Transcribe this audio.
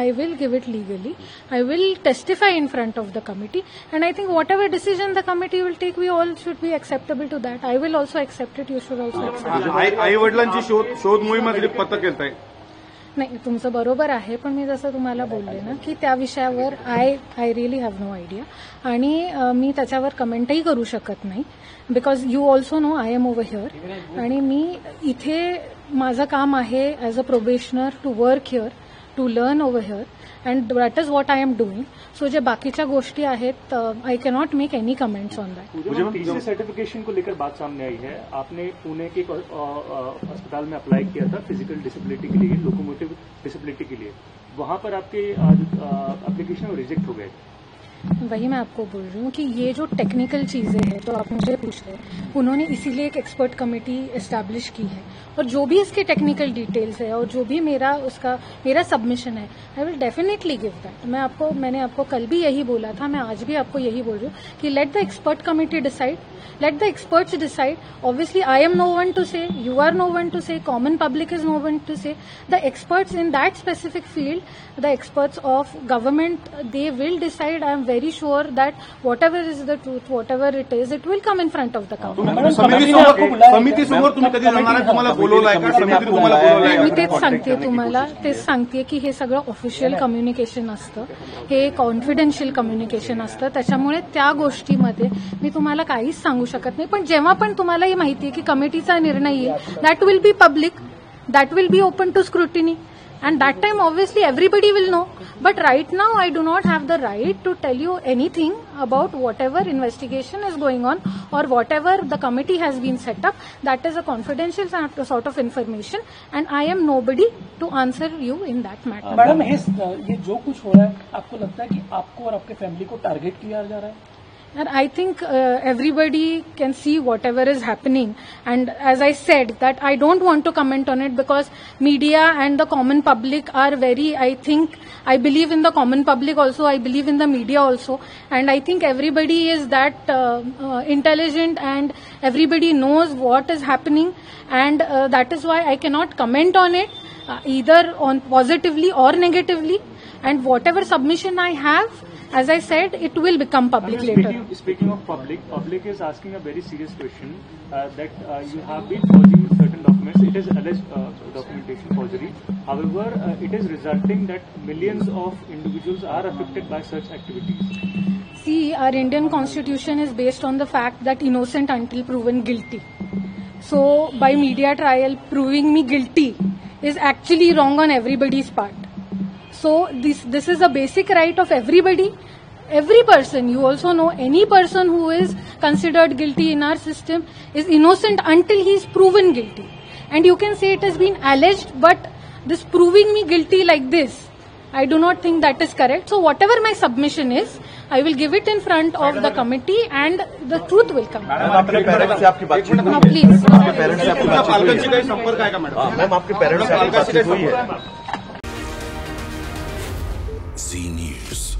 I will give it legally. I will testify in front of the committee, and I think whatever decision the committee will take, we all should be acceptable to that. I will also accept it. You should also accept it. आई वडिलांची शोध मोहिमेमध्ये पथक केलंय. नाही, तुमचं बरोबर आहे, पण मी जसं तुम्हाला बोलले ना की त्या विषयावर I really have no idea, आणि मी त्याच्यावर कमेंटही करू शकत नाही, because you also know I am over here, आणि मी इथे माझं काम आहे as a probationer to work here, to learn over here, and that is what I am doing. So जे बाकीच्या गोष्टी आहेत, I cannot make any comments on that. TC certification को लेकर बात सामने आई है. आपने पुणे के अस्पताल में अप्लाई किया था फिजिकल डिसेबिलिटी के लिए, लोकोमोटिव डिसेबिलिटी के लिए. वहां पर आपके एप्लीकेशन रिजेक्ट हो गए. वही मैं आपको बोल रही हूँ कि ये जो टेक्निकल चीजें हैं, तो आप मुझे पूछ रहे हैं, उन्होंने इसीलिए एक एक्सपर्ट कमेटी एस्टैब्लिश की है, और जो भी इसके टेक्निकल डिटेल्स है और जो भी मेरा सबमिशन है, I will definitely give that. मैंने आपको कल भी यही बोला था, मैं आज भी आपको यही बोल रही हूँ कि let the expert committee decide, let the experts decide. Obviously, I am no one to say, you are no one to say, common public is no one to say. The experts in that specific field, the experts of government, they will decide. I am very sure that whatever is the truth, whatever it is, it will come in front of the council. समिती समोर तुम्ही कधी जाणार आहे? तुम्हाला बोलवलंय का? समिती तुम्हाला बोलवलंय? मी तेच सांगते की हे सगळं ऑफिशियल कम्युनिकेशन असतं, हे कॉन्फिडेन्शियल कम्युनिकेशन असतं, त्याच्यामुळे त्या गोष्टीमध्ये मी तुम्हाला काहीच सांगू शकत नाही. पण जेव्हा पण तुम्हाला ही माहिती आहे की कमिटीचा निर्णय येईल, that will be public, that will be open to scrutiny, and that time obviously everybody will know. But right now I do not have the right to tell you anything about whatever investigation is going on or whatever the committee has been set up. That is a confidential sort of information, and I am nobody to answer you in that matter. Madam, ये जो कुछ हो रहा है, आपको लगता है कि आपको और आपके फैमिली को टारगेट किया जा रहा है? And I think everybody can see whatever is happening, and as I said that I don't want to comment on it because media and the common public are very, I believe in the common public also, I believe in the media also, and I think everybody is that intelligent and everybody knows what is happening, and that is why I cannot comment on it either on positively or negatively, and whatever submission I have, as I said, it will become public later. Speaking of public is asking a very serious question that you have been forging certain documents. It is alleged documentation forgery. However, it is resulting that millions of individuals are affected by such activities. See, our Indian constitution is based on the fact that innocent until proven guilty. So, by media trial proving me guilty is actually wrong on everybody's part. So this is a basic right of everybody. Every person, you also know, any person who is considered guilty in our system is innocent until he is proven guilty. And you can say it has been alleged, but this proving me guilty like this, I do not think that is correct. So whatever my submission is, I will give it in front of the committee and the truth will come. Ma'am, आपके parents से आपकी बातचीत हुई है? Please, आपके parents से आपकी बातचीत हुई है? संपर्क आहे का मैडम? मैम, आपके पेरेंट्स से आपकी बातचीत हुई है? Z News.